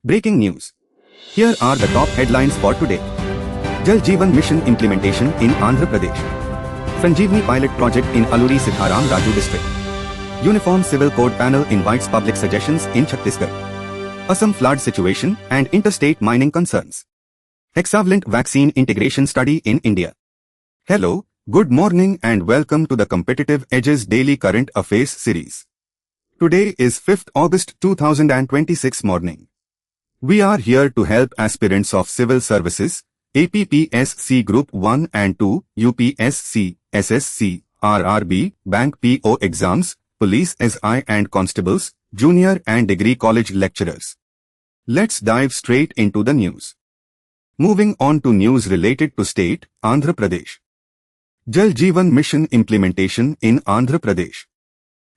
Breaking news. Here are the top headlines for today. Jal Jeevan Mission implementation in Andhra Pradesh. Sanjeevani pilot project in Alluri Sitharam Raju district. Uniform Civil Code panel invites public suggestions in Chhattisgarh. Assam flood situation and interstate mining concerns. Hexavalent vaccine integration study in India. Hello, good morning and welcome to the Competitive Edges Daily Current Affairs series. Today is 5th August 2026 morning. We are here to help aspirants of civil services, APPSC Group 1 and 2, UPSC, SSC, RRB, Bank PO exams, Police SI and Constables, Junior and Degree College lecturers. Let's dive straight into the news. Moving on to news related to state, Andhra Pradesh. Jal Jeevan Mission implementation in Andhra Pradesh.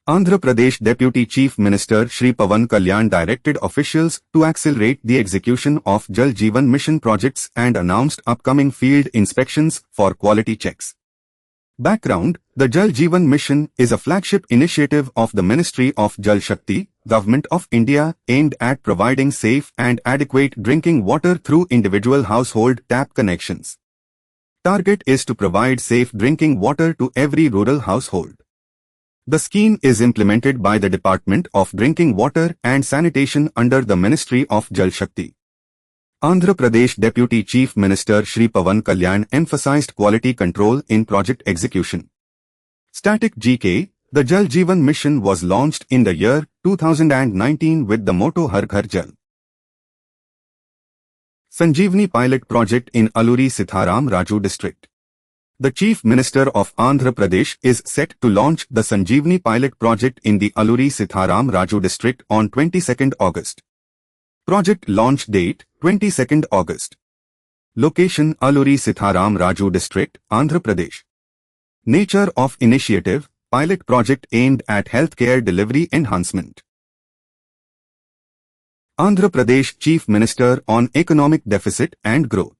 Andhra Pradesh Deputy Chief Minister Shri Pawan Kalyan directed officials to accelerate the execution of Jal Jeevan Mission projects and announced upcoming field inspections for quality checks. Background: the Jal Jeevan Mission is a flagship initiative of the Ministry of Jal Shakti, Government of India, aimed at providing safe and adequate drinking water through individual household tap connections. Target is to provide safe drinking water to every rural household. The scheme is implemented by the Department of Drinking Water and Sanitation under the Ministry of Jal Shakti. Andhra Pradesh Deputy Chief Minister Shri Pawan Kalyan emphasized quality control in project execution. Static GK, the Jal Jeevan Mission was launched in the year 2019 with the motto Har Ghar Jal. Sanjeevani pilot project in Alluri Sitharam Raju district. The Chief Minister of Andhra Pradesh is set to launch the Sanjeevani pilot project in the Alluri Sitharam Raju district on 22nd August. Project launch date 22nd August. Location Alluri Sitharam Raju district, Andhra Pradesh. Nature of initiative: pilot project aimed at healthcare delivery enhancement. Andhra Pradesh Chief Minister on economic deficit and growth.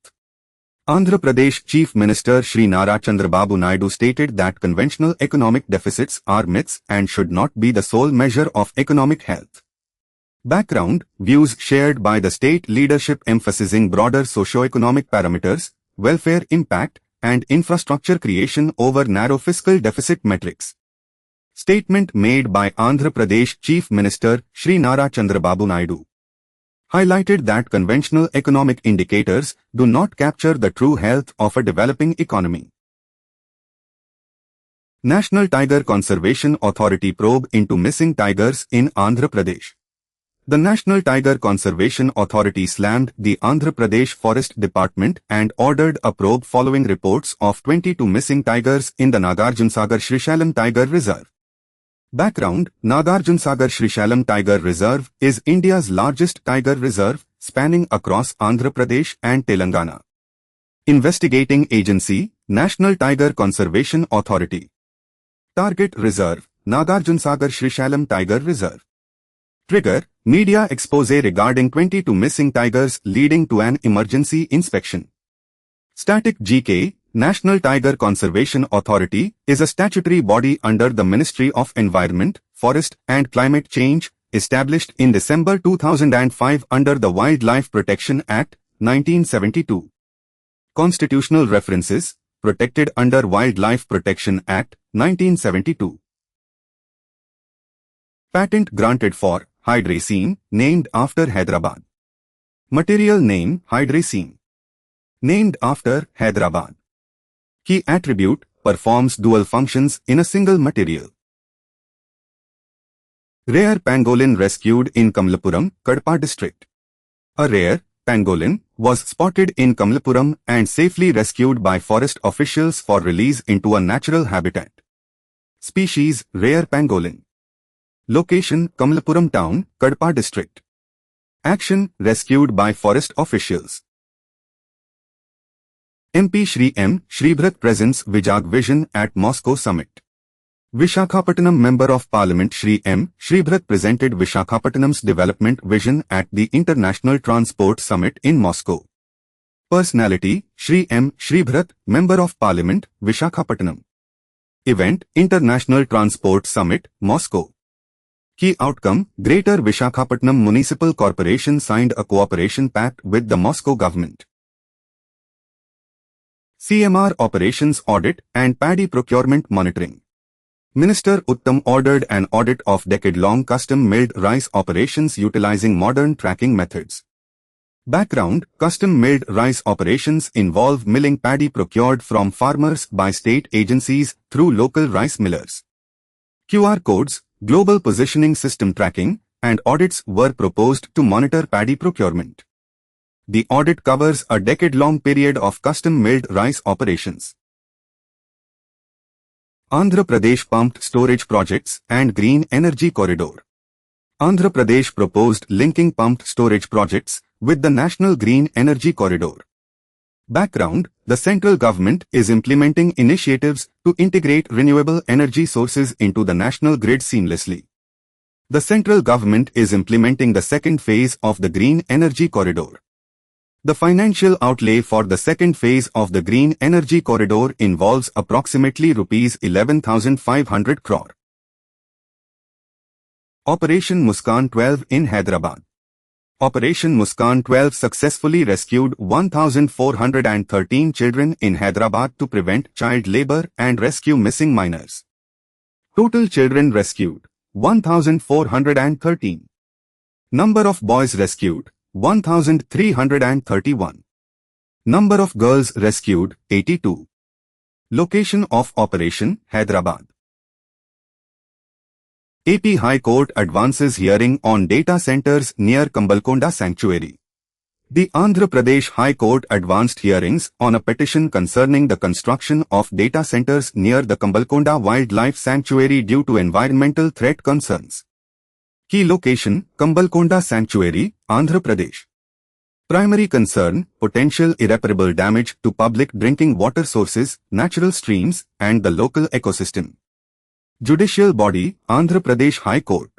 Andhra Pradesh Chief Minister Shri Nara Chandrababu Naidu stated that conventional economic deficits are myths and should not be the sole measure of economic health. Background: views shared by the state leadership emphasizing broader socio-economic parameters, welfare impact, and infrastructure creation over narrow fiscal deficit metrics. Statement made by Andhra Pradesh Chief Minister Shri Nara Chandrababu Naidu highlighted that conventional economic indicators do not capture the true health of a developing economy. National Tiger Conservation Authority probe into missing tigers in Andhra Pradesh. The National Tiger Conservation Authority slammed the Andhra Pradesh Forest Department and ordered a probe following reports of 22 missing tigers in the Nagarjunsagar Srishalam Tiger Reserve. Background: Nagarjunsagar Srishalam Tiger Reserve is India's largest tiger reserve, spanning across Andhra Pradesh and Telangana. Investigating agency: National Tiger Conservation Authority. Target reserve: Nagarjunsagar Srishalam Tiger Reserve. Trigger: media expose regarding 22 missing tigers leading to an emergency inspection. Static GK: National Tiger Conservation Authority is a statutory body under the Ministry of Environment, Forest and Climate Change, established in December 2005 under the Wildlife Protection Act, 1972. Constitutional references: protected under Wildlife Protection Act, 1972. Patent granted for Hydrazine, named after Hyderabad. Material name: Hydrazine. Named after Hyderabad. Key attribute: performs dual functions in a single material. Rare pangolin rescued in Kamlapuram, Kadapa district. A rare pangolin was spotted in Kamlapuram and safely rescued by forest officials for release into a natural habitat. Species: rare pangolin. Location: Kamlapuram town, Kadapa district. Action: rescued by forest officials. MP Shri M. Shribrat presents Vijag Vision at Moscow Summit. Visakhapatnam Member of Parliament Shri M. Shribrat presented Visakhapatnam's development vision at the International Transport Summit in Moscow. Personality: Shri M. Shribrat, Member of Parliament, Visakhapatnam. Event: International Transport Summit, Moscow. Key outcome, Greater Visakhapatnam Municipal Corporation signed a cooperation pact with the Moscow government. CMR Operations Audit and Paddy Procurement Monitoring. Minister Uttam ordered an audit of decade-long custom-milled rice operations utilizing modern tracking methods. Background, custom-milled rice operations involve milling paddy procured from farmers by state agencies through local rice millers. QR codes, global positioning system tracking, and audits were proposed to monitor paddy procurement. The audit covers a decade-long period of custom-milled rice operations. Andhra Pradesh pumped storage projects and green energy corridor. Andhra Pradesh proposed linking pumped storage projects with the National Green Energy Corridor. Background, the central government is implementing initiatives to integrate renewable energy sources into the national grid seamlessly. The central government is implementing the second phase of the Green Energy Corridor. The financial outlay for the second phase of the Green Energy Corridor involves approximately Rs 11,500 crore. Operation Muskaan 12 in Hyderabad. Operation Muskaan 12 successfully rescued 1,413 children in Hyderabad to prevent child labor and rescue missing minors. Total children rescued, 1,413. Number of boys rescued, 1,331. Number of girls rescued, 82. Location of operation, Hyderabad. AP High Court advances hearing on data centers near Kambalkonda Sanctuary. The Andhra Pradesh High Court advanced hearings on a petition concerning the construction of data centers near the Kambalkonda Wildlife Sanctuary due to environmental threat concerns. Key location, Kambalkonda Sanctuary, Andhra Pradesh. Primary concern, potential irreparable damage to public drinking water sources, natural streams, and the local ecosystem. Judicial body, Andhra Pradesh High Court.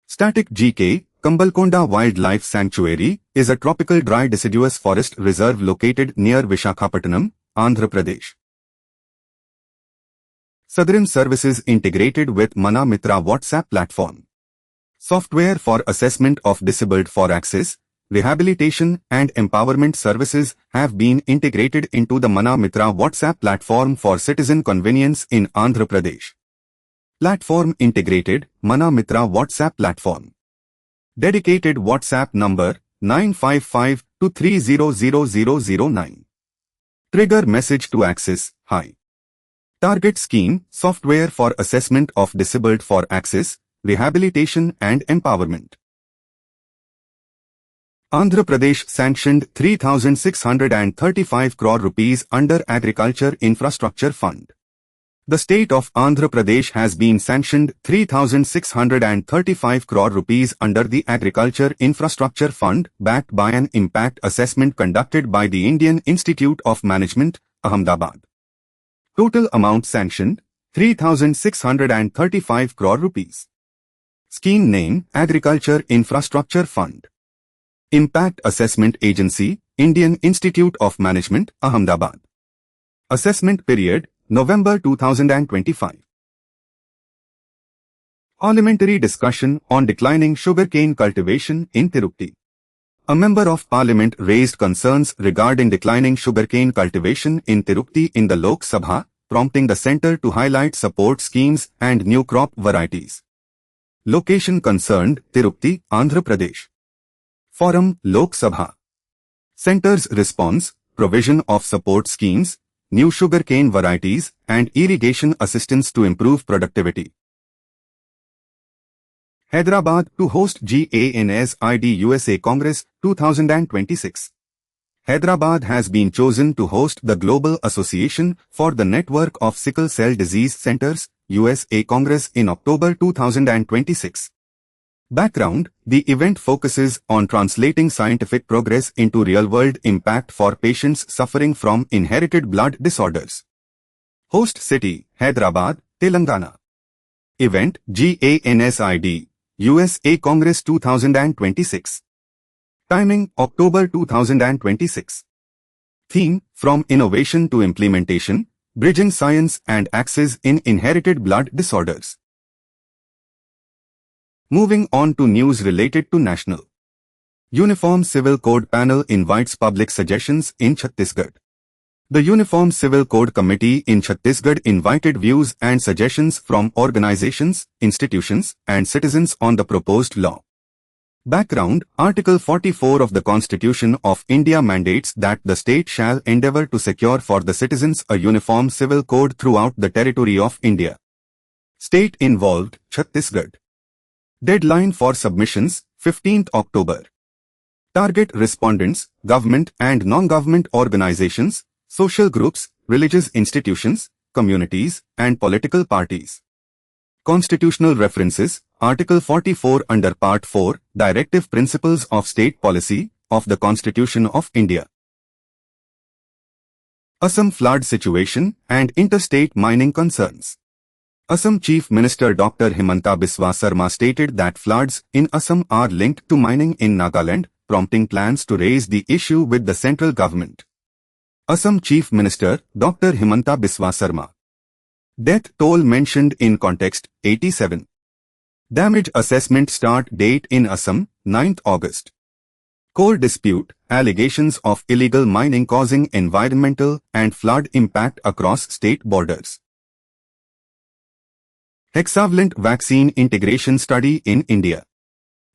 Static GK, Kambalkonda Wildlife Sanctuary, is a tropical dry deciduous forest reserve located near Visakhapatnam, Andhra Pradesh. Southern Services integrated with Mana Mitra WhatsApp platform. Software for assessment of disabled for access, rehabilitation and empowerment services have been integrated into the Mana Mitra WhatsApp platform for citizen convenience in Andhra Pradesh. Platform integrated, Mana Mitra WhatsApp platform. Dedicated WhatsApp number 955-2300009. Trigger message to access, hi. Target scheme, software for assessment of disabled for access, rehabilitation and empowerment. Andhra Pradesh sanctioned 3,635 crore rupees under Agriculture Infrastructure Fund. The state of Andhra Pradesh has been sanctioned 3,635 crore rupees under the Agriculture Infrastructure Fund backed by an impact assessment conducted by the Indian Institute of Management, Ahmedabad. Total amount sanctioned, 3,635 crore rupees. Scheme name, Agriculture Infrastructure Fund. Impact Assessment Agency, Indian Institute of Management, Ahmedabad. Assessment period, November 2025. Parliamentary discussion on declining sugarcane cultivation in Tirupati. A member of parliament raised concerns regarding declining sugarcane cultivation in Tirupati in the Lok Sabha, prompting the centre to highlight support schemes and new crop varieties. Location concerned, Tirupati, Andhra Pradesh. Forum, Lok Sabha. Centre's response, provision of support schemes, new sugarcane varieties, and irrigation assistance to improve productivity. Hyderabad to host GANSID USA Congress 2026. Hyderabad has been chosen to host the Global Association for the Network of Sickle Cell Disease Centers, USA Congress in October 2026. Background, the event focuses on translating scientific progress into real-world impact for patients suffering from inherited blood disorders. Host city, Hyderabad, Telangana. Event, GANSID, USA Congress 2026. Timing, October 2026. Theme, From Innovation to Implementation, Bridging Science and Access in Inherited Blood Disorders. Moving on to news related to National Uniform Civil Code Panel invites public suggestions in Chhattisgarh. The Uniform Civil Code Committee in Chhattisgarh invited views and suggestions from organizations, institutions, and citizens on the proposed law. Background: Article 44 of the Constitution of India mandates that the state shall endeavour to secure for the citizens a uniform civil code throughout the territory of India. State involved: Chhattisgarh. Deadline for submissions: 15th October. Target respondents: government and non-government organizations, social groups, religious institutions, communities, and political parties. Constitutional references: Article 44 under Part 4, Directive Principles of State Policy, of the Constitution of India. Assam flood situation and interstate mining concerns. Assam Chief Minister Dr. Himanta Biswa Sarma stated that floods in Assam are linked to mining in Nagaland, prompting plans to raise the issue with the central government. Assam Chief Minister Dr. Himanta Biswa Sarma. Death toll mentioned in context: 87. Damage assessment start date in Assam: 9th August. Core dispute: allegations of illegal mining causing environmental and flood impact across state borders. Hexavalent vaccine integration study in India.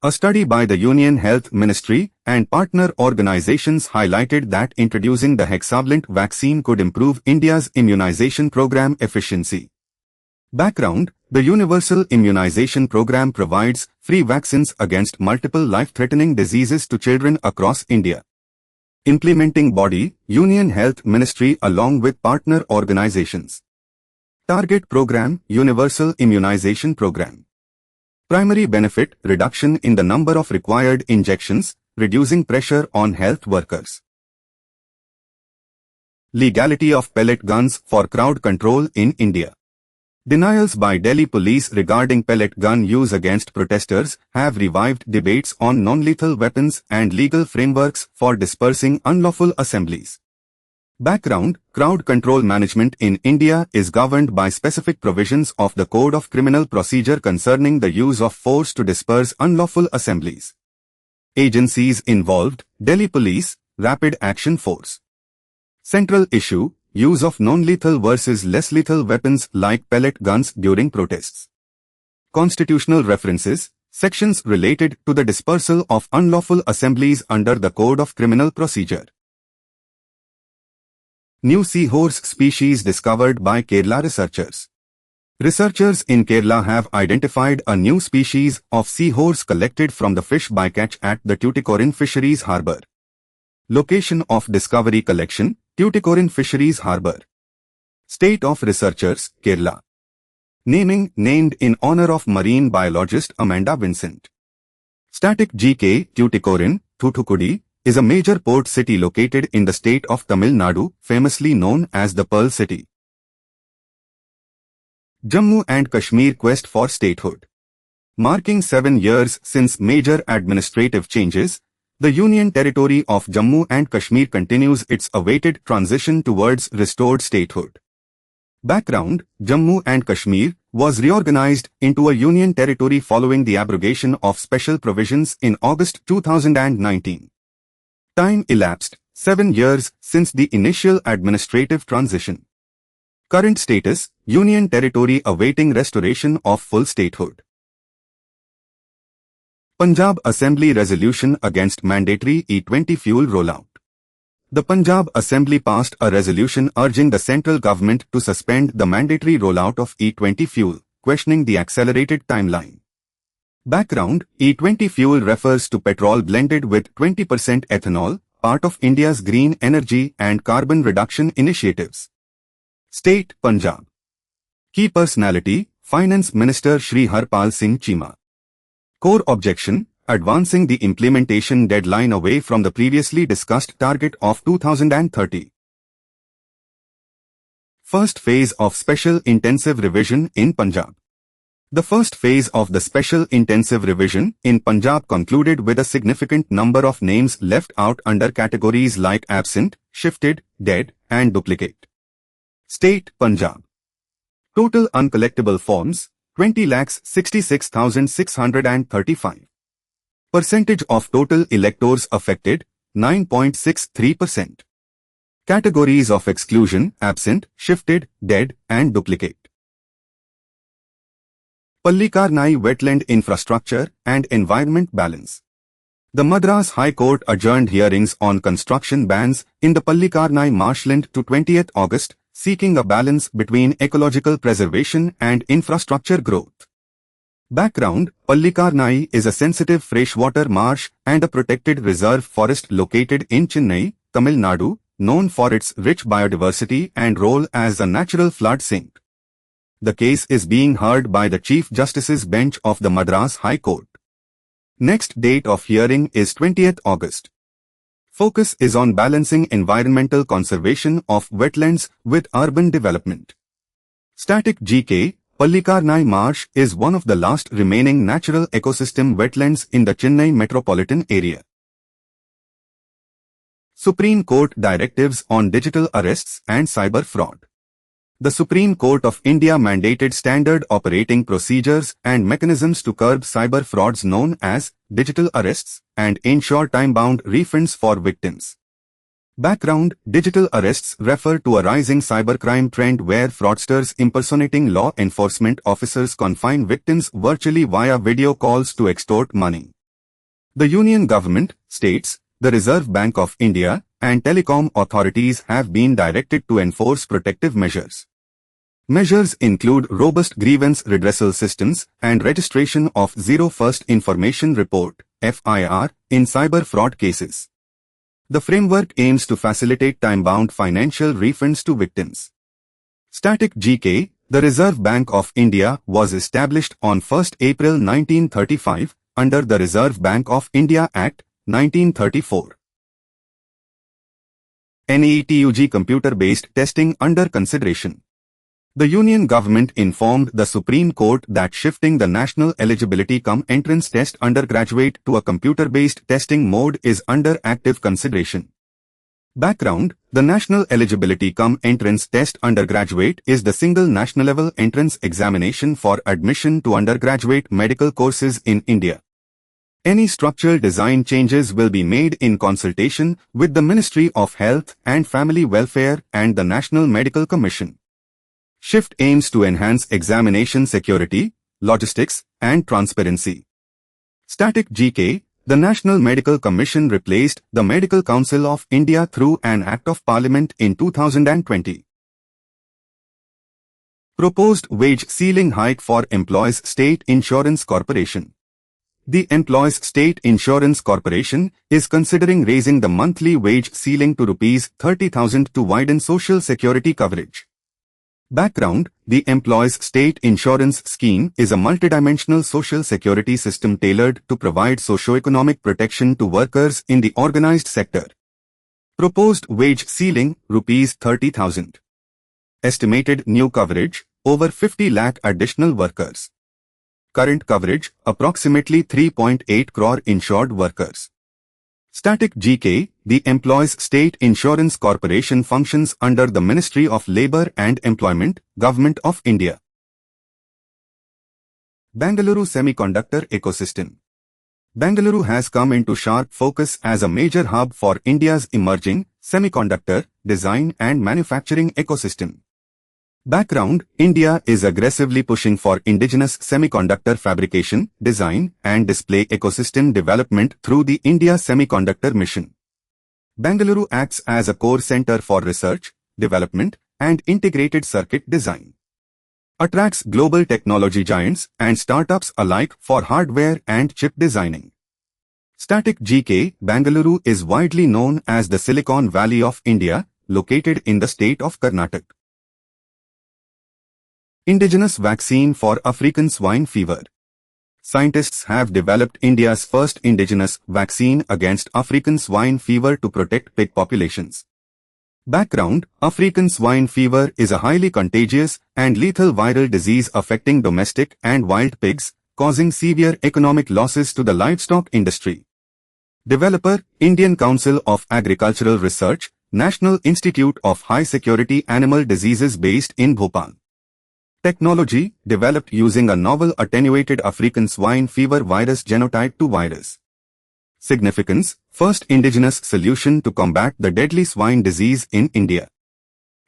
A study by the Union Health Ministry and partner organizations highlighted that introducing the hexavalent vaccine could improve India's immunization program efficiency. Background: the Universal Immunization Program provides free vaccines against multiple life-threatening diseases to children across India. Implementing body: Union Health Ministry along with partner organizations. Target program: Universal Immunization Program. Primary benefit: reduction in the number of required injections, reducing pressure on health workers. Legality of pellet guns for crowd control in India. Denials by Delhi police regarding pellet gun use against protesters have revived debates on non-lethal weapons and legal frameworks for dispersing unlawful assemblies. Background: crowd control management in India is governed by specific provisions of the Code of Criminal Procedure concerning the use of force to disperse unlawful assemblies. Agencies involved: Delhi Police, Rapid Action Force. Central issue: use of non-lethal versus less lethal weapons like pellet guns during protests. Constitutional references: sections related to the dispersal of unlawful assemblies under the Code of Criminal Procedure. New seahorse species discovered by Kerala researchers. Researchers in Kerala have identified a new species of seahorse collected from the fish bycatch at the Tuticorin Fisheries Harbour. Location of discovery: collection, Tuticorin Fisheries Harbour. State of researchers: Kerala. Naming: named in honour of marine biologist Amanda Vincent. Static GK: Tuticorin, Thoothukudi, is a major port city located in the state of Tamil Nadu, famously known as the Pearl City. Jammu and Kashmir quest for statehood. Marking 7 years since major administrative changes, the Union Territory of Jammu and Kashmir continues its awaited transition towards restored statehood. Background: Jammu and Kashmir was reorganized into a Union Territory following the abrogation of special provisions in August 2019. Time elapsed: 7 years since the initial administrative transition. Current status: Union Territory awaiting restoration of full statehood. Punjab Assembly resolution against mandatory E20 fuel rollout. The Punjab Assembly passed a resolution urging the central government to suspend the mandatory rollout of E20 fuel, questioning the accelerated timeline. Background: E20 fuel refers to petrol blended with 20% ethanol, part of India's green energy and carbon reduction initiatives. State: Punjab. Key personality: Finance Minister Shri Harpal Singh Cheema. Core objection: advancing the implementation deadline away from the previously discussed target of 2030. First phase of Special Intensive Revision in Punjab. The first phase of the Special Intensive Revision in Punjab concluded with a significant number of names left out under categories like absent, shifted, dead, and duplicate. State: Punjab. Total uncollectible forms: 20,66,635. Percentage of total electors affected, 9.63%. Categories of exclusion: absent, shifted, dead, and duplicate. Pallikarnai Wetland Infrastructure and Environment Balance. The Madras High Court adjourned hearings on construction bans in the Pallikarnai marshland to 20th August, seeking a balance between ecological preservation and infrastructure growth. Background: Pallikarnai is a sensitive freshwater marsh and a protected reserve forest located in Chennai, Tamil Nadu, known for its rich biodiversity and role as a natural flood sink. The case is being heard by the Chief Justice's bench of the Madras High Court. Next date of hearing is 20th August. Focus is on balancing environmental conservation of wetlands with urban development. Static GK: Pallikarnai Marsh is one of the last remaining natural ecosystem wetlands in the Chennai metropolitan area. Supreme Court directives on digital arrests and cyber fraud. The Supreme Court of India mandated standard operating procedures and mechanisms to curb cyber frauds known as digital arrests and ensure time-bound refunds for victims. Background: digital arrests refer to a rising cybercrime trend where fraudsters impersonating law enforcement officers confine victims virtually via video calls to extort money. The Union Government, states, the Reserve Bank of India, and telecom authorities have been directed to enforce protective measures. Measures include robust grievance redressal systems and registration of Zero First Information Report (FIR) in cyber fraud cases. The framework aims to facilitate time-bound financial refunds to victims. Static GK: the Reserve Bank of India was established on 1st April 1935 under the Reserve Bank of India Act, 1934. NETUG computer-based testing under consideration. The Union Government informed the Supreme Court that shifting the National Eligibility Entrance Test undergraduate to a computer-based testing mode is under active consideration. Background: the National Eligibility Entrance Test undergraduate is the single national-level entrance examination for admission to undergraduate medical courses in India. Any structural design changes will be made in consultation with the Ministry of Health and Family Welfare and the National Medical Commission. Shift aims to enhance examination security, logistics, and transparency. Static GK: the National Medical Commission replaced the Medical Council of India through an Act of Parliament in 2020. Proposed wage ceiling hike for Employees State Insurance Corporation. The Employees State Insurance Corporation is considering raising the monthly wage ceiling to ₹30,000 to widen social security coverage. Background: the Employees State Insurance Scheme is a multidimensional social security system tailored to provide socio-economic protection to workers in the organized sector. Proposed wage ceiling, ₹30,000. Estimated new coverage, over 50 lakh additional workers. Current coverage, approximately 3.8 crore insured workers. Static GK: the Employees State Insurance Corporation functions under the Ministry of Labour and Employment, Government of India. Bangalore Semiconductor Ecosystem. Bangalore has come into sharp focus as a major hub for India's emerging semiconductor design and manufacturing ecosystem. Background: India is aggressively pushing for indigenous semiconductor fabrication, design, and display ecosystem development through the India Semiconductor Mission. Bangalore acts as a core center for research, development, and integrated circuit design. Attracts global technology giants and startups alike for hardware and chip designing. Static GK: Bangalore is widely known as the Silicon Valley of India, located in the state of Karnataka. Indigenous vaccine for African swine fever. Scientists have developed India's first indigenous vaccine against African swine fever to protect pig populations. Background: African swine fever is a highly contagious and lethal viral disease affecting domestic and wild pigs, causing severe economic losses to the livestock industry. Developer: Indian Council of Agricultural Research, National Institute of High Security Animal Diseases based in Bhopal. Technology, developed using a novel attenuated African swine fever virus genotype 2 virus. Significance, first indigenous solution to combat the deadly swine disease in India.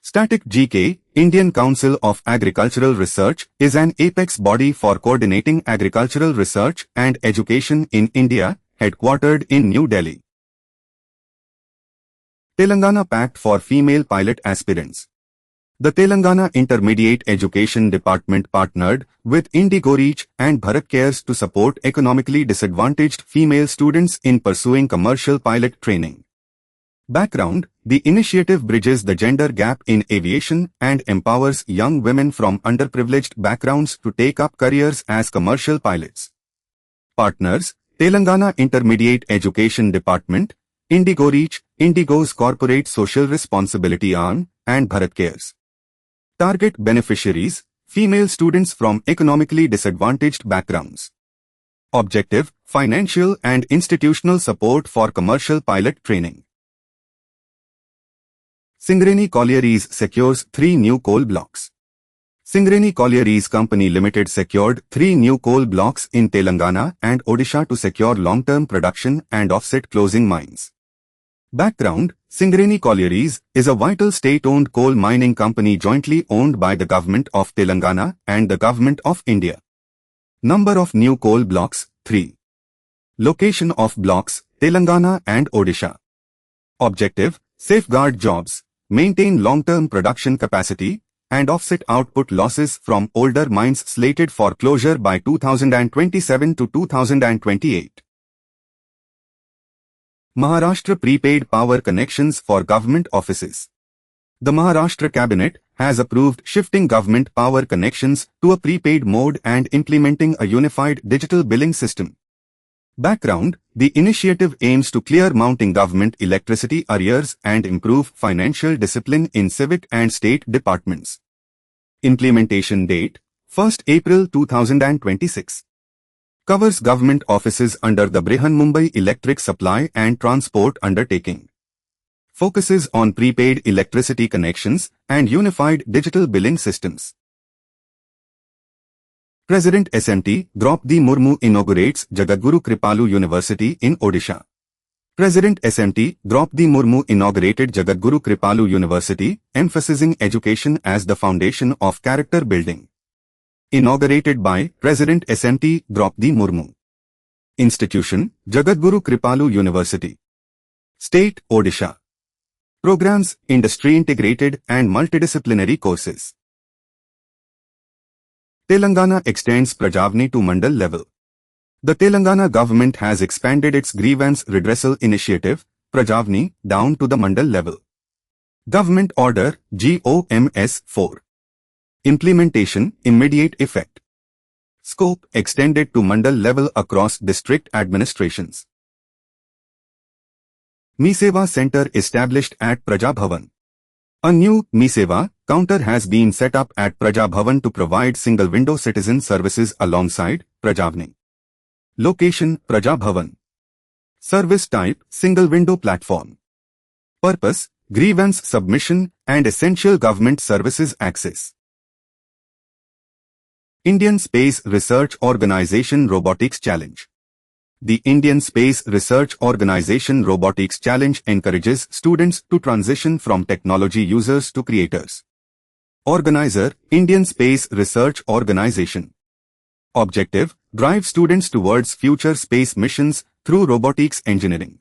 Static GK, Indian Council of Agricultural Research, is an apex body for coordinating agricultural research and education in India, headquartered in New Delhi. Telangana Pact for Female Pilot Aspirants. The Telangana Intermediate Education Department partnered with IndigoReach and Bharat Cares to support economically disadvantaged female students in pursuing commercial pilot training. Background: the initiative bridges the gender gap in aviation and empowers young women from underprivileged backgrounds to take up careers as commercial pilots. Partners: Telangana Intermediate Education Department, IndigoReach, Indigo's Corporate Social Responsibility Arm, and Bharat Cares. Target beneficiaries: female students from economically disadvantaged backgrounds. Objective: financial and institutional support for commercial pilot training. Singareni Collieries secures 3 new coal blocks. Singareni Collieries Company Limited secured 3 new coal blocks in Telangana and Odisha to secure long-term production and offset closing mines. Background: Singareni Collieries is a vital state-owned coal mining company jointly owned by the Government of Telangana and the Government of India. Number of new coal blocks: 3. Location of blocks: Telangana and Odisha. Objective: safeguard jobs, maintain long-term production capacity, and offset output losses from older mines slated for closure by 2027 to 2028. Maharashtra Prepaid Power Connections for Government Offices. The Maharashtra Cabinet has approved shifting government power connections to a prepaid mode and implementing a unified digital billing system. Background: the initiative aims to clear mounting government electricity arrears and improve financial discipline in civic and state departments. Implementation date: 1st April 2026. Covers government offices under the Brihan Mumbai Electric Supply and Transport Undertaking. Focuses on prepaid electricity connections and unified digital billing systems. President SMT Draupadi Murmu inaugurates Jagadguru Kripalu University in Odisha. President SMT Draupadi Murmu inaugurated Jagadguru Kripalu University, emphasizing education as the foundation of character building. Inaugurated by President SMT Draupadi Murmu. Institution: Jagadguru Kripalu University. State: Odisha. Programs: industry integrated and multidisciplinary courses. Telangana extends Prajavni to Mandal level. The Telangana government has expanded its grievance redressal initiative, Prajavni, down to the Mandal level. Government Order GOMS 4. Implementation: immediate effect. Scope: extended to Mandal level across district administrations. Mi-Seva Center established at Praja Bhavan. A new Mi-Seva counter has been set up at Praja Bhavan to provide single-window citizen services alongside Prajavni. Location: Praja Bhavan. Service type: single-window platform. Purpose: grievance submission and essential government services access. Indian Space Research Organisation Robotics Challenge. The Indian Space Research Organisation Robotics Challenge encourages students to transition from technology users to creators. Organizer: Indian Space Research Organisation. Objective: drive students towards future space missions through robotics engineering.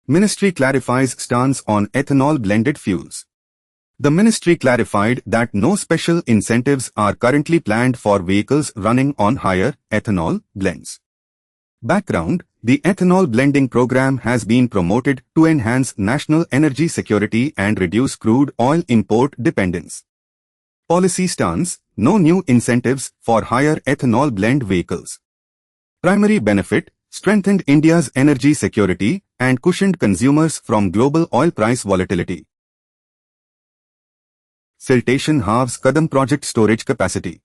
Ministry clarifies stance on ethanol blended fuels. The ministry clarified that no special incentives are currently planned for vehicles running on higher ethanol blends. Background: the ethanol blending program has been promoted to enhance national energy security and reduce crude oil import dependence. Policy stance: no new incentives for higher ethanol blend vehicles. Primary benefit: strengthened India's energy security and cushioned consumers from global oil price volatility. Siltation halves Kadam project storage capacity.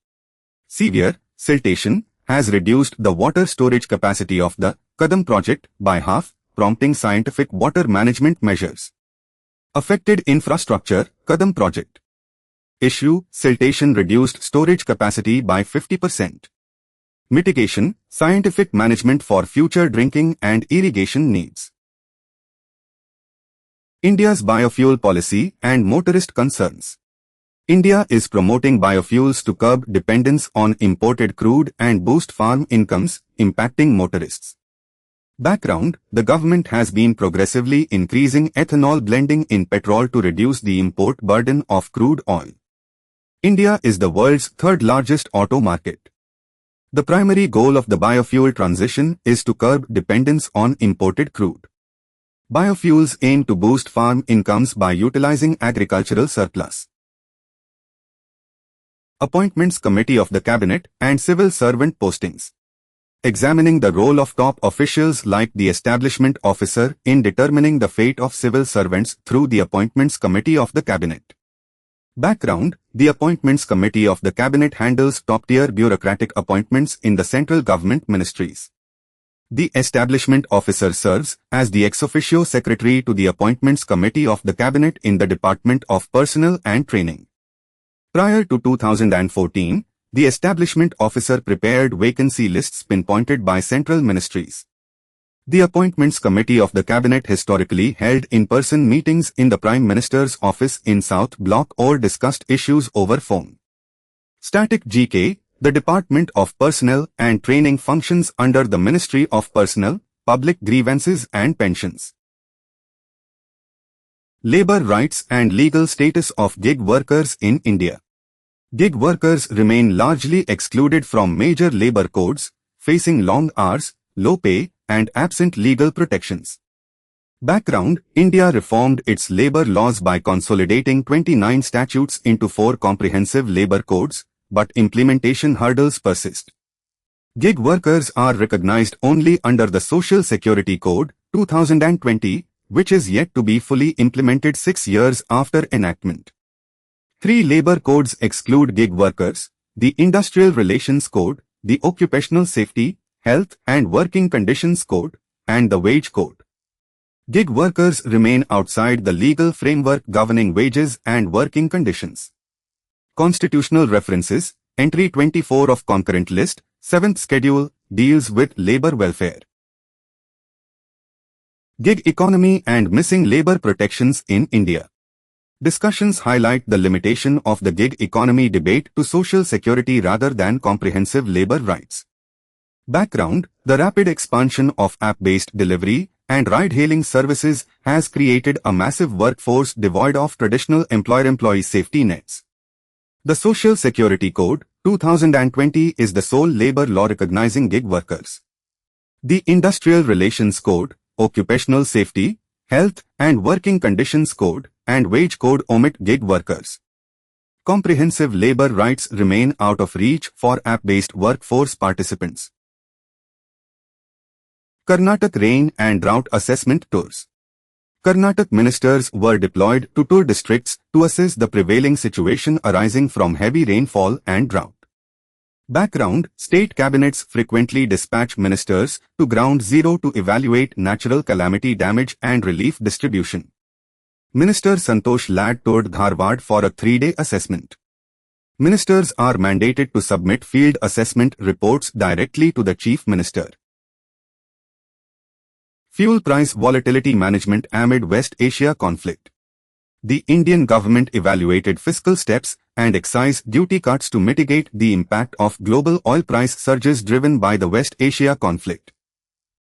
Severe siltation has reduced the water storage capacity of the Kadam project by half, prompting scientific water management measures. Affected infrastructure: Kadam project. Issue: siltation reduced storage capacity by 50%. Mitigation: scientific management for future drinking and irrigation needs. India's biofuel policy and motorist concerns. India is promoting biofuels to curb dependence on imported crude and boost farm incomes, impacting motorists. Background: the government has been progressively increasing ethanol blending in petrol to reduce the import burden of crude oil. India is the world's third largest auto market. The primary goal of the biofuel transition is to curb dependence on imported crude. Biofuels aim to boost farm incomes by utilizing agricultural surplus. Appointments Committee of the Cabinet and Civil Servant Postings. Examining the role of top officials like the Establishment Officer in determining the fate of civil servants through the Appointments Committee of the Cabinet. Background: the Appointments Committee of the Cabinet handles top-tier bureaucratic appointments in the central government ministries. The Establishment Officer serves as the ex officio secretary to the Appointments Committee of the Cabinet in the Department of Personnel and Training. Prior to 2014, the Establishment Officer prepared vacancy lists pinpointed by central ministries. The Appointments Committee of the Cabinet historically held in-person meetings in the Prime Minister's office in South Block or discussed issues over phone. Static GK: the Department of Personnel and Training functions under the Ministry of Personnel, Public Grievances and Pensions. Labor rights and legal status of gig workers in India. Gig workers remain largely excluded from major labor codes, facing long hours, low pay, and absent legal protections. Background: India reformed its labor laws by consolidating 29 statutes into 4 comprehensive labor codes, but implementation hurdles persist. Gig workers are recognized only under the Social Security Code, 2020, which is yet to be fully implemented 6 years after enactment. 3 labor codes exclude gig workers: the Industrial Relations Code, the Occupational Safety, Health and Working Conditions Code, and the Wage Code. Gig workers remain outside the legal framework governing wages and working conditions. Constitutional references: Entry 24 of Concurrent List, 7th Schedule, deals with labor welfare. Gig economy and missing labor protections in India. Discussions highlight the limitation of the gig economy debate to social security rather than comprehensive labor rights. Background: the rapid expansion of app-based delivery and ride-hailing services has created a massive workforce devoid of traditional employer-employee safety nets. The Social Security Code, 2020 is the sole labor law recognizing gig workers. The Industrial Relations Code, Occupational Safety, Health and Working Conditions Code, and Wage Code omit gig workers. Comprehensive labor rights remain out of reach for app-based workforce participants. Karnataka Rain and Drought Assessment Tours. Karnataka ministers were deployed to tour districts to assess the prevailing situation arising from heavy rainfall and drought. Background: state cabinets frequently dispatch ministers to ground zero to evaluate natural calamity damage and relief distribution. Minister Santosh Lad toured Dharwad for a 3-day assessment. Ministers are mandated to submit field assessment reports directly to the Chief Minister. Fuel price volatility management amid West Asia conflict. The Indian government evaluated fiscal steps and excise duty cuts to mitigate the impact of global oil price surges driven by the West Asia conflict.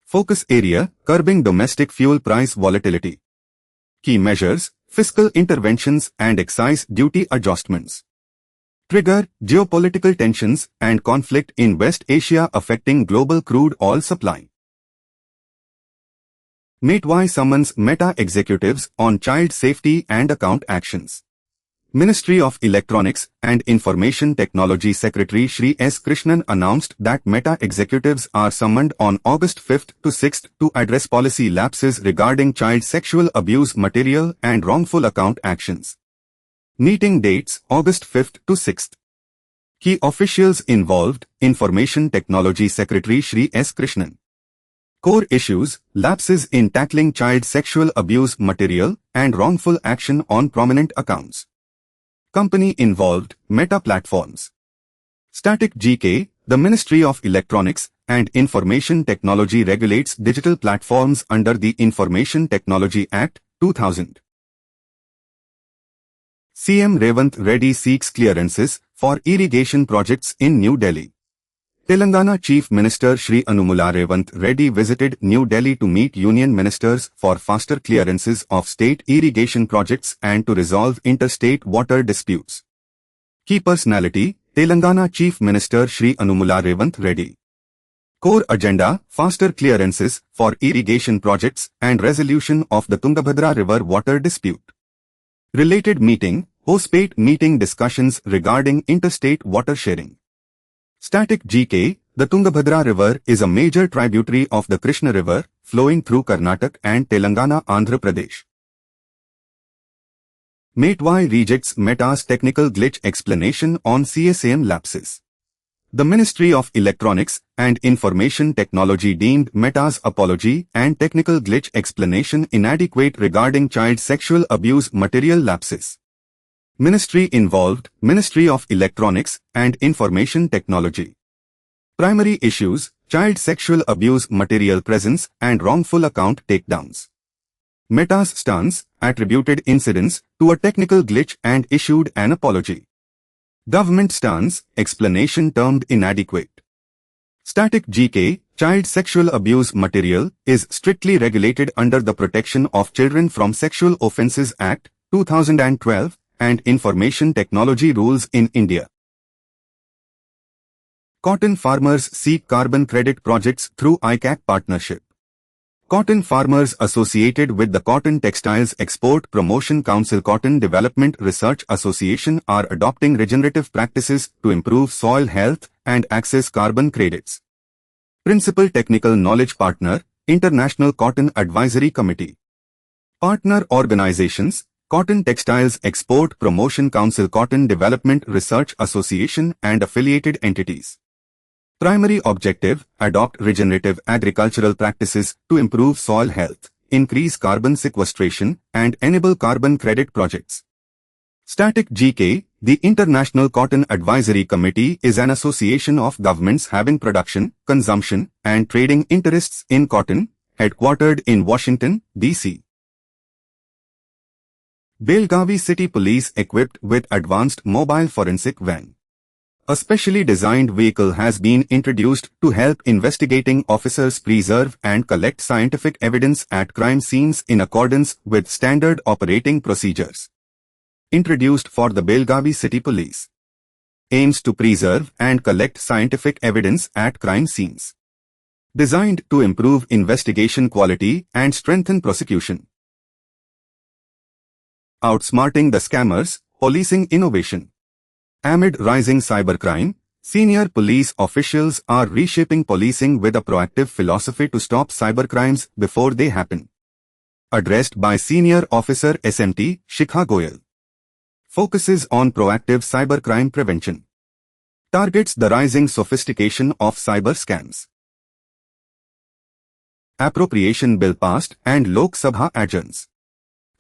Focus area: curbing domestic fuel price volatility. Key measures: fiscal interventions and excise duty adjustments. Trigger: geopolitical tensions and conflict in West Asia affecting global crude oil supply. Metwai summons Meta executives on child safety and account actions. Ministry of Electronics and Information Technology Secretary Shri S. Krishnan announced that Meta executives are summoned on August 5th to 6th to address policy lapses regarding child sexual abuse material and wrongful account actions. Meeting dates: August 5th to 6th. Key officials involved: Information Technology Secretary Shri S. Krishnan. Core issues: lapses in tackling child sexual abuse material and wrongful action on prominent accounts. Company involved, Meta Platforms. Static GK, the Ministry of Electronics and Information Technology regulates digital platforms under the Information Technology Act, 2000. CM Revant Reddy seeks clearances for irrigation projects in New Delhi. Telangana Chief Minister Shri Anumula Revant Reddy visited New Delhi to meet union ministers for faster clearances of state irrigation projects and to resolve interstate water disputes. Key personality, Telangana Chief Minister Shri Anumula Revant Reddy. Core agenda, faster clearances for irrigation projects and resolution of the Tungabhadra River water dispute. Related meeting, Hospate meeting discussions regarding interstate water sharing. Static GK, the Tungabhadra River is a major tributary of the Krishna River, flowing through Karnataka and Telangana, Andhra Pradesh. Mateway rejects Meta's technical glitch explanation on CSAM lapses. The Ministry of Electronics and Information Technology deemed Meta's apology and technical glitch explanation inadequate regarding child sexual abuse material lapses. Ministry involved, Ministry of Electronics and Information Technology. Primary issues, child sexual abuse material presence and wrongful account takedowns. Meta's stance attributed incidents to a technical glitch and issued an apology. Government stance, explanation termed inadequate. Static GK, child sexual abuse material is strictly regulated under the Protection of Children from Sexual Offences Act, 2012, and Information Technology rules in India. Cotton farmers seek carbon credit projects through ICAC partnership. Cotton farmers associated with the Cotton Textiles Export Promotion Council Cotton Development Research Association are adopting regenerative practices to improve soil health and access carbon credits. Principal Technical Knowledge Partner, International Cotton Advisory Committee. Partner organizations, Cotton Textiles Export Promotion Council Cotton Development Research Association and affiliated entities. Primary objective, adopt regenerative agricultural practices to improve soil health, increase carbon sequestration, and enable carbon credit projects. Static GK, the International Cotton Advisory Committee is an association of governments having production, consumption, and trading interests in cotton, headquartered in Washington, D.C. Belgavi City Police equipped with advanced mobile forensic van. A specially designed vehicle has been introduced to help investigating officers preserve and collect scientific evidence at crime scenes in accordance with standard operating procedures. Introduced for the Belgavi City Police. Aims to preserve and collect scientific evidence at crime scenes. Designed to improve investigation quality and strengthen prosecution. Outsmarting the scammers, policing innovation. Amid rising cybercrime, senior police officials are reshaping policing with a proactive philosophy to stop cybercrimes before they happen. Addressed by Senior Officer SMT, Shikha Goyal. Focuses on proactive cybercrime prevention. Targets the rising sophistication of cyber scams. Appropriation Bill passed and Lok Sabha adjourns.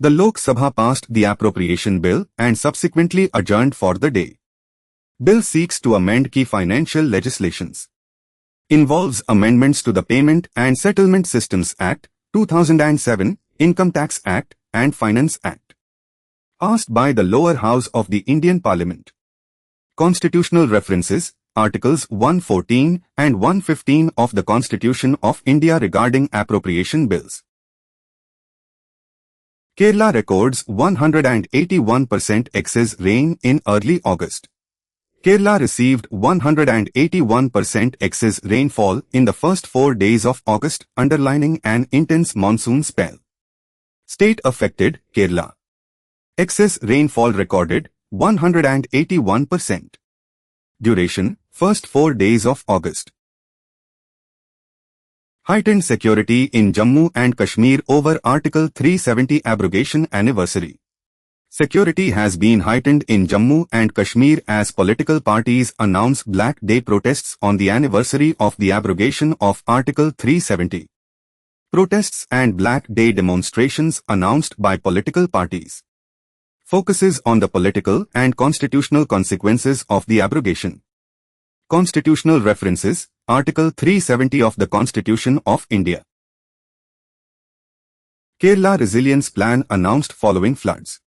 The Lok Sabha passed the appropriation bill and subsequently adjourned for the day. Bill seeks to amend key financial legislations. Involves amendments to the Payment and Settlement Systems Act, 2007, Income Tax Act, and Finance Act. Passed by the lower house of the Indian Parliament. Constitutional references, Articles 114 and 115 of the Constitution of India regarding appropriation bills. Kerala records 181% excess rain in early August. Kerala received 181% excess rainfall in the first 4 days of August, underlining an intense monsoon spell. State affected, Kerala. Excess rainfall recorded, 181%. Duration, first 4 days of August. Heightened security in Jammu and Kashmir over Article 370 abrogation anniversary. Security has been heightened in Jammu and Kashmir as political parties announce Black Day protests on the anniversary of the abrogation of Article 370. Protests and Black Day demonstrations announced by political parties. Focuses on the political and constitutional consequences of the abrogation. Constitutional references, Article 370 of the Constitution of India. Kerala Resilience Plan announced following floods.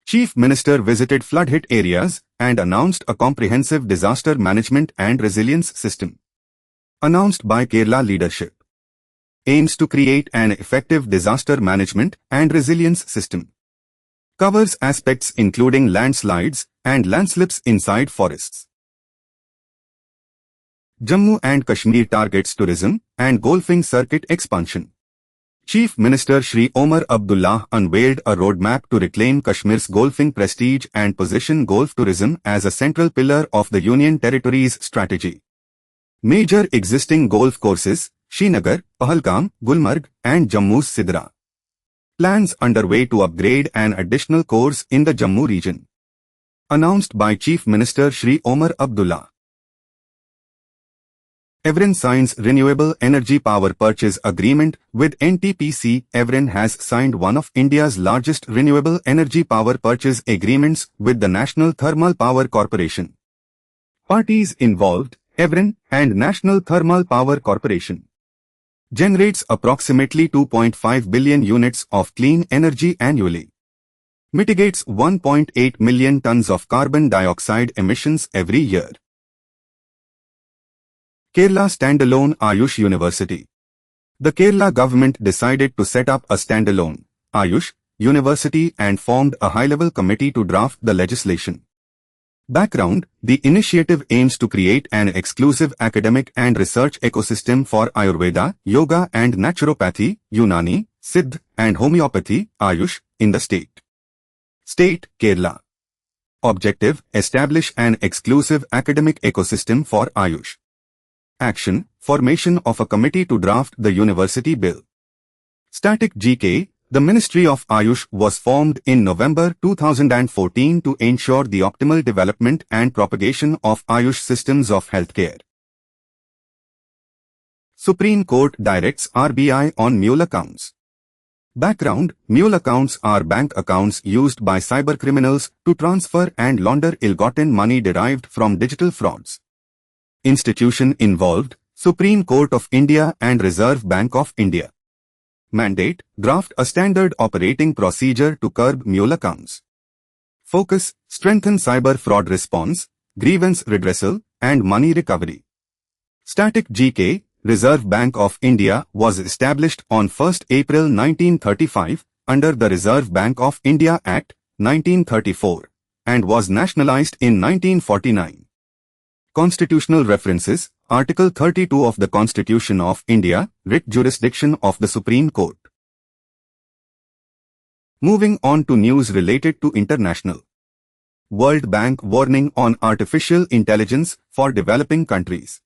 Chief Minister visited flood-hit areas and announced a comprehensive disaster management and resilience system. Announced by Kerala leadership. Aims to create an effective disaster management and resilience system. Covers aspects including landslides and landslips inside forests. Jammu and Kashmir targets tourism and golfing circuit expansion. Chief Minister Shri Omar Abdullah unveiled a roadmap to reclaim Kashmir's golfing prestige and position golf tourism as a central pillar of the Union Territory's strategy. Major existing golf courses, Srinagar, Pahalgam, Gulmarg, and Jammu's Sidra. Plans underway to upgrade an additional course in the Jammu region. Announced by Chief Minister Shri Omar Abdullah. Evren signs Renewable Energy Power Purchase Agreement with NTPC. Evren has signed one of India's largest renewable energy power purchase agreements with the National Thermal Power Corporation. Parties involved, Evren and National Thermal Power Corporation. Generates approximately 2.5 billion units of clean energy annually. Mitigates 1.8 million tons of carbon dioxide emissions every year. Kerala Standalone Ayush University. The Kerala government decided to set up a standalone Ayush University and formed a high-level committee to draft the legislation. Background: the initiative aims to create an exclusive academic and research ecosystem for Ayurveda, Yoga and Naturopathy, Unani, Siddha and Homeopathy, Ayush, in the state. State, Kerala. Objective: establish an exclusive academic ecosystem for Ayush. Action: formation of a committee to draft the university bill. Static GK: the Ministry of Ayush was formed in November 2014 to ensure the optimal development and propagation of Ayush systems of healthcare. Supreme Court directs RBI on mule accounts. Background: mule accounts are bank accounts used by cybercriminals to transfer and launder ill-gotten money derived from digital frauds. Institution involved: Supreme Court of India and Reserve Bank of India. Mandate: draft a standard operating procedure to curb mule accounts. Focus: strengthen cyber fraud response, grievance redressal, and money recovery. Static GK: Reserve Bank of India was established on 1 April 1935 under the Reserve Bank of India Act, 1934, and was nationalized in 1949. Constitutional references, Article 32 of the Constitution of India, writ jurisdiction of the Supreme Court. Moving on to news related to international. World Bank warning on artificial intelligence for developing countries.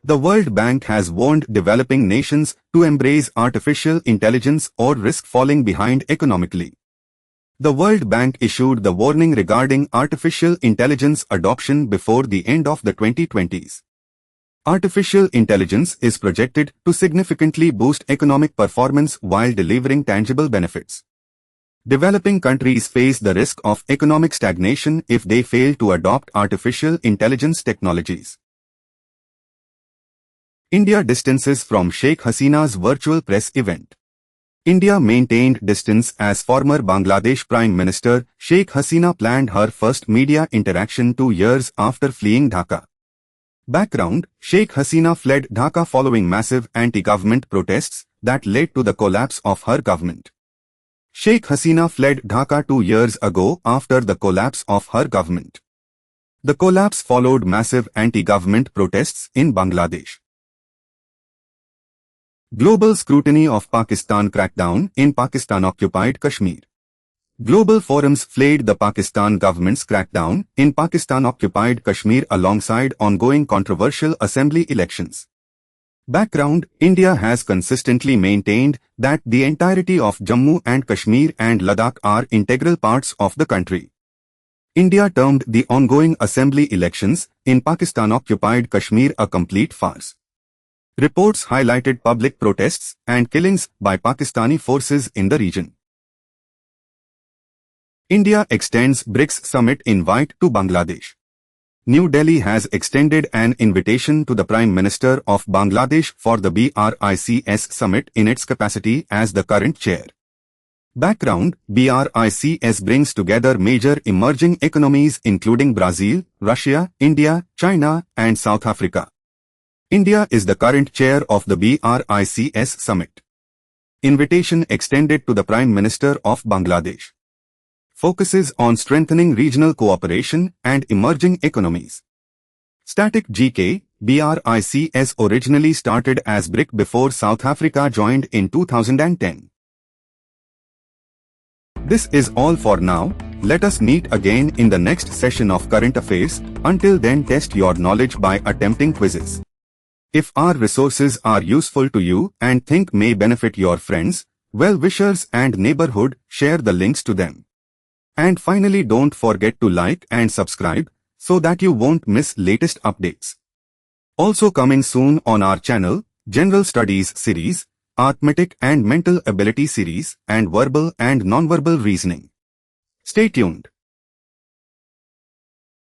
The World Bank has warned developing nations to embrace artificial intelligence or risk falling behind economically. The World Bank issued the warning regarding artificial intelligence adoption before the end of the 2020s. Artificial intelligence is projected to significantly boost economic performance while delivering tangible benefits. Developing countries face the risk of economic stagnation if they fail to adopt artificial intelligence technologies. India distances from Sheikh Hasina's virtual press event. India maintained distance as former Bangladesh Prime Minister Sheikh Hasina planned her first media interaction 2 years after fleeing Dhaka. Background: Sheikh Hasina fled Dhaka following massive anti-government protests that led to the collapse of her government. Sheikh Hasina fled Dhaka 2 years ago after the collapse of her government. The collapse followed massive anti-government protests in Bangladesh. Global scrutiny of Pakistan crackdown in Pakistan-occupied Kashmir. Global forums flayed the Pakistan government's crackdown in Pakistan-occupied Kashmir alongside ongoing controversial assembly elections. Background: India has consistently maintained that the entirety of Jammu and Kashmir and Ladakh are integral parts of the country. India termed the ongoing assembly elections in Pakistan-occupied Kashmir a complete farce. Reports highlighted public protests and killings by Pakistani forces in the region. India extends BRICS Summit invite to Bangladesh. New Delhi has extended an invitation to the Prime Minister of Bangladesh for the BRICS Summit in its capacity as the current chair. Background: BRICS brings together major emerging economies including Brazil, Russia, India, China, and South Africa. India is the current chair of the BRICS Summit. Invitation extended to the Prime Minister of Bangladesh. Focuses on strengthening regional cooperation and emerging economies. Static GK: BRICS originally started as BRIC before South Africa joined in 2010. This is all for now. Let us meet again in the next session of Current Affairs. Until then, test your knowledge by attempting quizzes. If our resources are useful to you and think may benefit your friends, well-wishers and neighborhood, share the links to them. And finally, don't forget to like and subscribe so that you won't miss latest updates. Also coming soon on our channel, General Studies series, Arithmetic and Mental Ability series, and Verbal and Non-Verbal Reasoning. Stay tuned.